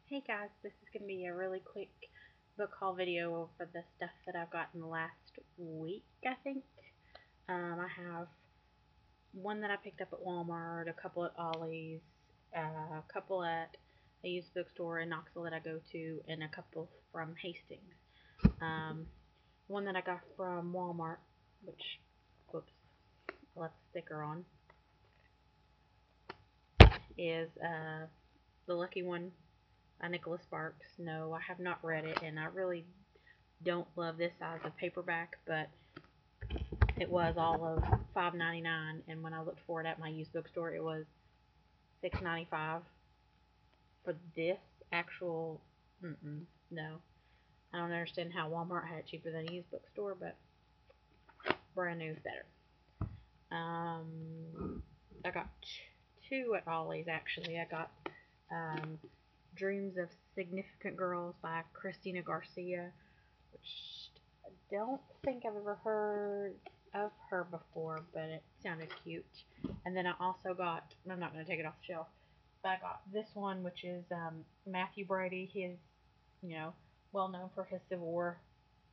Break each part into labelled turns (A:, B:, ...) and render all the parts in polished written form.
A: Hey guys, this is going to be a really quick book haul video for the stuff that I've got in the last week, I think. I have one that I picked up at Walmart, a couple at Ollie's, a couple at a used bookstore in Knoxville that I go to, and a couple from Hastings. Um, One that I got from Walmart, which, whoops, I left the sticker on, is The Lucky One by Nicholas Sparks. No, I have not read it, and I really don't love this size of paperback, but it was all of $5.99, and when I looked for it at my used bookstore, it was $6.95 for this actual. No, I don't understand how Walmart had it cheaper than a used bookstore, but brand new is better. I got two at Ollie's actually. I got Dreams of Significant Girls by Christina Garcia, which I don't think I've ever heard of her before, but it sounded cute. And then I also got, I'm not going to take it off the shelf, but I got this one, which is Matthew Brady. He is, well known for his Civil War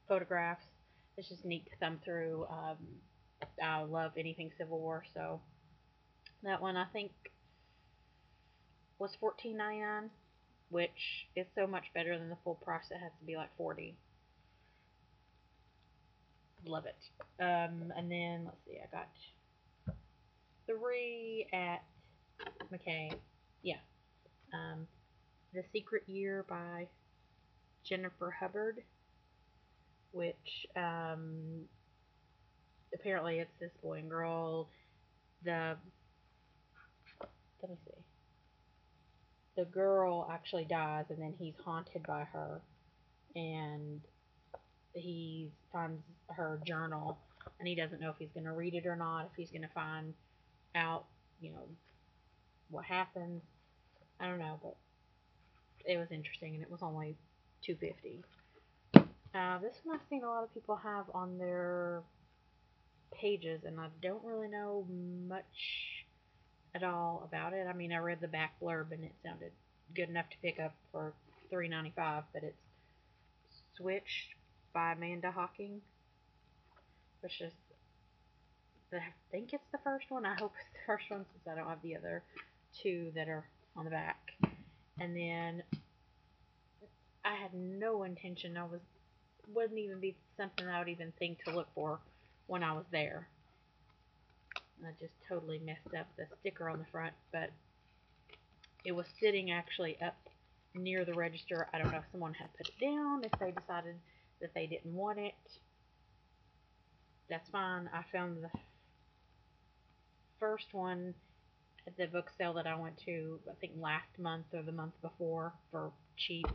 A: photographs. It's just neat to thumb through. I love anything Civil War, so that one I think was $14.99, which is so much better than the full price. It has to be like $40. Love it. And then let's see, I got three at McKay. Yeah. The Secret Year by Jennifer Hubbard, which apparently it's this boy and girl. Let me see. The girl actually dies, and then he's haunted by her, and he finds her journal, and he doesn't know if he's going to read it or not, if he's going to find out, what happens. I don't know, but it was interesting, and it was only $2.50. This one I've seen a lot of people have on their pages, and I don't really know much at all about it. I mean, I read the back blurb, and it sounded good enough to pick up for $3.95, but it's Switched by Amanda Hocking, which is, I think it's the first one. I hope it's the first one, since I don't have the other two that are on the back. And then I had no intention. Wouldn't even be something I would even think to look for when I was there. I just totally messed up the sticker on the front, but it was sitting actually up near the register. I don't know if someone had put it down, if they decided that they didn't want it. That's fine. I found the first one at the book sale that I went to, I think last month or the month before, for cheap.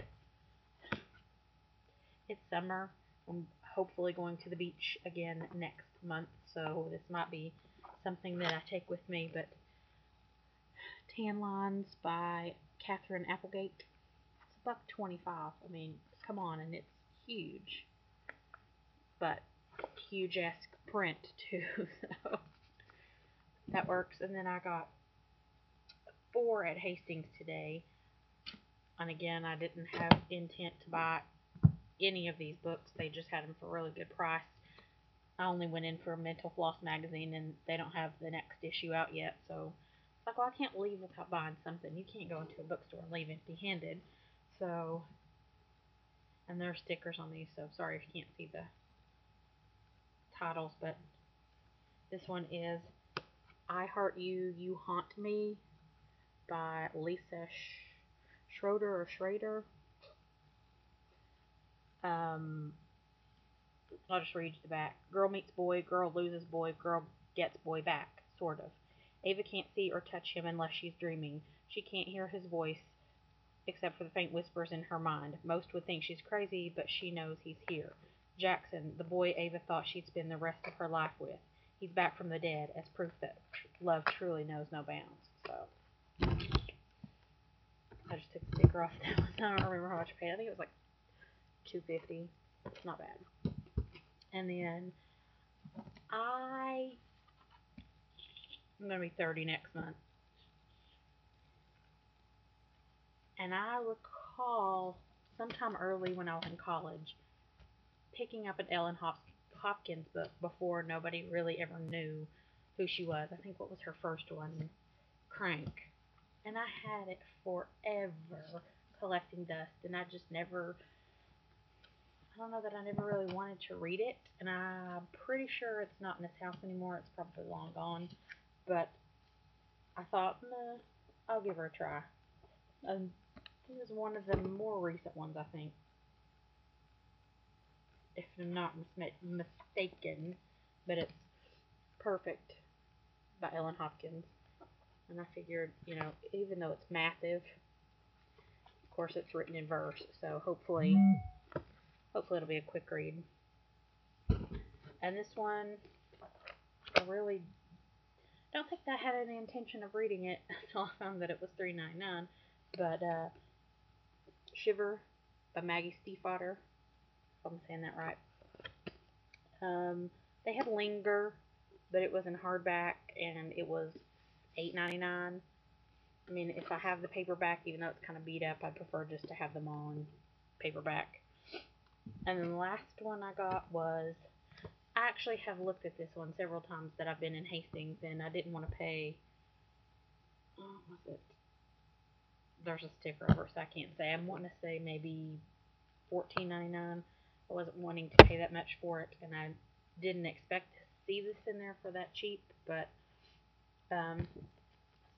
A: It's summer. I'm hopefully going to the beach again next month, so this might be something that I take with me. But Tan Lines by Catherine Applegate. It's $1.25. I mean, come on, and it's huge, but huge-ass print too, so that works. And then I got four at Hastings today, and again, I didn't have intent to buy any of these books. They just had them for a really good price. I only went in for Mental Floss magazine, and they don't have the next issue out yet, so it's like, well, I can't leave without buying something. You can't go into a bookstore and leave empty-handed. So, and there are stickers on these, so sorry if you can't see the titles, but this one is I Heart You, You Haunt Me by Lisa Schrader. I'll just read you the back. Girl meets boy, girl loses boy, girl gets boy back, sort of. Ava can't see or touch him unless she's dreaming. She can't hear his voice, except for the faint whispers in her mind. Most would think she's crazy, but she knows he's here. Jackson, the boy Ava thought she'd spend the rest of her life with. He's back from the dead, as proof that love truly knows no bounds. So, I just took the sticker off that one. I don't remember how much I paid. I think it was like $2.50. It's not bad. And then I'm going to be 30 next month. And I recall sometime early when I was in college picking up an Hopkins book before nobody really ever knew who she was. I think what was her first one? Crank. And I had it forever collecting dust, and I just never, I don't know that I never really wanted to read it, and I'm pretty sure it's not in this house anymore. It's probably long gone, but I thought, nah, I'll give her a try. It was one of the more recent ones, I think, if I'm not mistaken, but it's Perfect by Ellen Hopkins. And I figured, even though it's massive, of course it's written in verse, so hopefully it'll be a quick read. And this one, I really don't think that I had any intention of reading it until I found that it was $3.99. But Shiver by Maggie Stiefvater, if I'm saying that right. They had Linger, but it was in hardback, and it was $8.99. I mean, if I have the paperback, even though it's kind of beat up, I prefer just to have them all in paperback. And then the last one I got was, I actually have looked at this one several times that I've been in Hastings, and I didn't want to pay, what was it? There's a sticker over it, so I can't say. I'm wanting to say maybe $14.99. I wasn't wanting to pay that much for it, and I didn't expect to see this in there for that cheap, but it's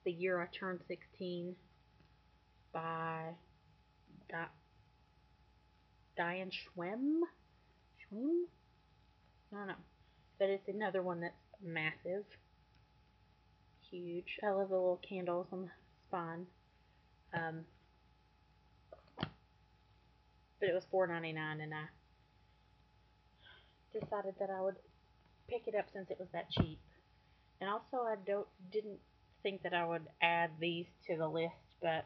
A: the Year I Turned 16 by Diane Schwem? Schwem? I don't know. But it's another one that's massive. Huge. I love the little candles on the spine. But it was $4.99, and I decided that I would pick it up since it was that cheap. And also, I didn't think that I would add these to the list, but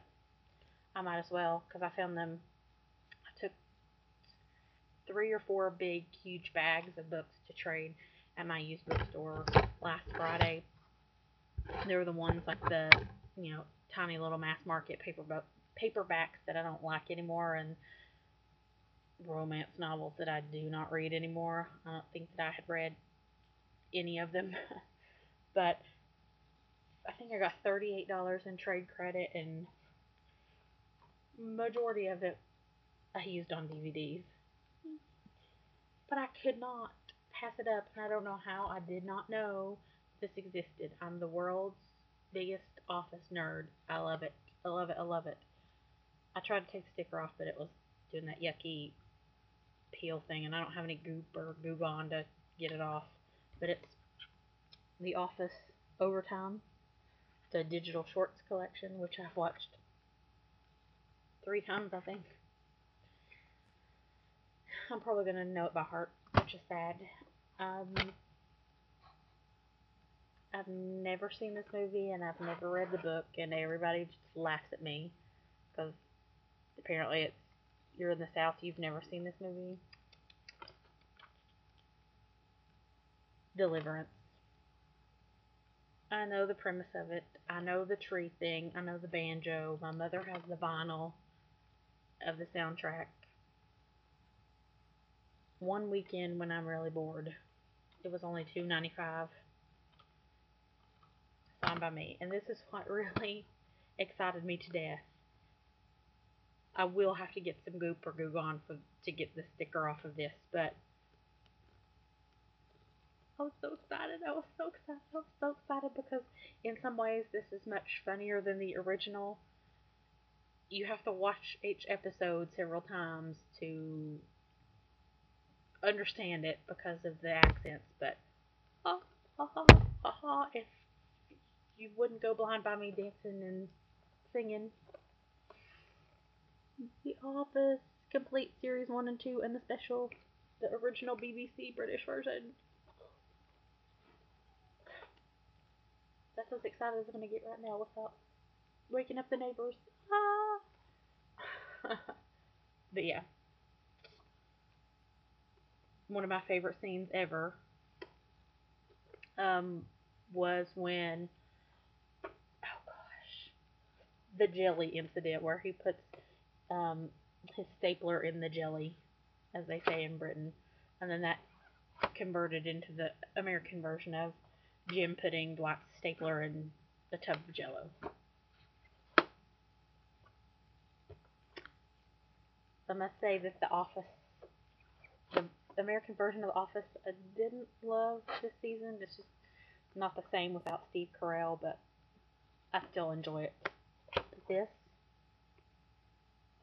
A: I might as well, because I found them. I took 3 or 4 big, huge bags of books to trade at my used bookstore last Friday. They were the ones like the, tiny little mass market paperbacks that I don't like anymore, and romance novels that I do not read anymore. I don't think that I had read any of them, but I think I got $38 in trade credit, and majority of it I used on DVDs. But I could not pass it up, and I don't know how I did not know this existed. I'm the world's biggest office nerd. I love it. I love it. I love it. I tried to take the sticker off, but it was doing that yucky peel thing, and I don't have any goop or Goo Gone to get it off. But it's The Office Overtime, the digital shorts collection, which I've watched 3 times, I think. I'm probably going to know it by heart, which is sad. I've never seen this movie, and I've never read the book, and everybody just laughs at me, because apparently you're in the South, you've never seen this movie. Deliverance. I know the premise of it. I know the tree thing. I know the banjo. My mother has the vinyl of the soundtrack. One weekend when I'm really bored, it was only $2.95. Fine by me. And this is what really excited me to death. I will have to get some goop or Goo Gone to get the sticker off of this, but I was so excited. I was so excited. I was so excited because in some ways this is much funnier than the original. You have to watch each episode several times to understand it because of the accents, but ha ha ha ha ha, if you wouldn't go blind by me dancing and singing. The Office complete series 1 and 2 and the special, the original BBC British version. That's as excited as I'm gonna get right now without waking up the neighbors. Ah. But yeah, one of my favorite scenes ever was when, oh gosh, the jelly incident where he puts um, his stapler in the jelly, as they say in Britain, and then that converted into the American version of Jim putting Dwight's stapler in the tub of Jello. I must say that the American version of The Office, I didn't love this season. It's just not the same without Steve Carell, but I still enjoy it. This,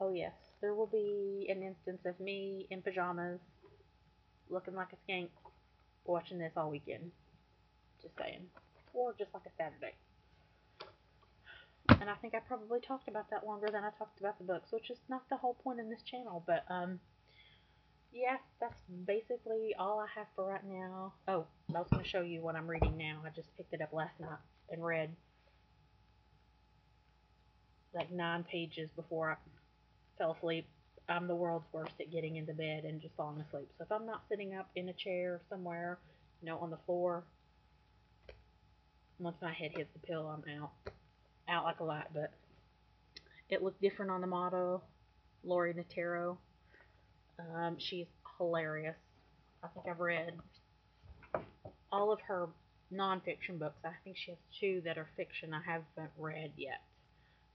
A: oh yes, there will be an instance of me in pajamas, looking like a skank, watching this all weekend. Just saying. Or just like a Saturday. And I think I probably talked about that longer than I talked about the books, which is not the whole point in this channel. But, yeah, that's basically all I have for right now. Oh, I was going to show you what I'm reading now. I just picked it up last night and read like 9 pages before I fell asleep. I'm the world's worst at getting into bed and just falling asleep. So if I'm not sitting up in a chair somewhere, on the floor, once my head hits the pillow, I'm out. Out like a light. But it looked different on the motto. Lori Natero. She's hilarious. I think I've read all of her nonfiction books. I think she has 2 that are fiction I haven't read yet.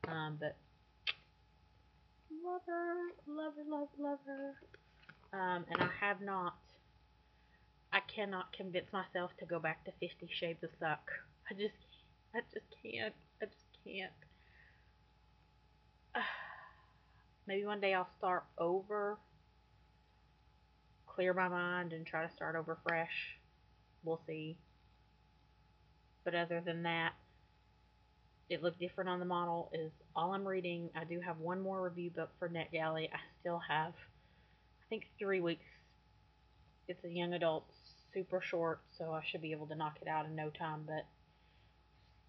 A: But love her, love her, love, love her. And I cannot convince myself to go back to 50 Shades of Suck. I just can't. I just can't. Maybe one day I'll start over, clear my mind, and try to start over fresh. We'll see. But other than that, it looked different on the model is all I'm reading. I do have one more review book for NetGalley. I still have, I think, 3 weeks. It's a young adult, super short, so I should be able to knock it out in no time. But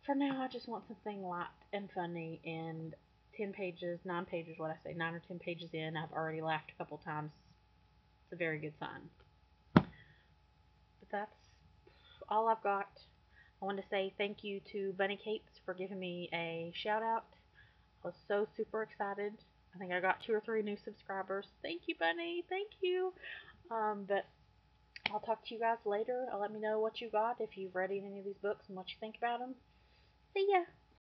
A: for now, I just want something light and funny. And 10 pages, 9 pages, 9 or 10 pages in, I've already laughed a couple times. It's a very good sign. But that's all I've got. I want to say thank you to Bunny Capes for giving me a shout out. I was so super excited. I think I got 2 or 3 new subscribers. Thank you, Bunny. Thank you. But I'll talk to you guys later. Let me know what you got, if you've read any of these books and what you think about them. See ya.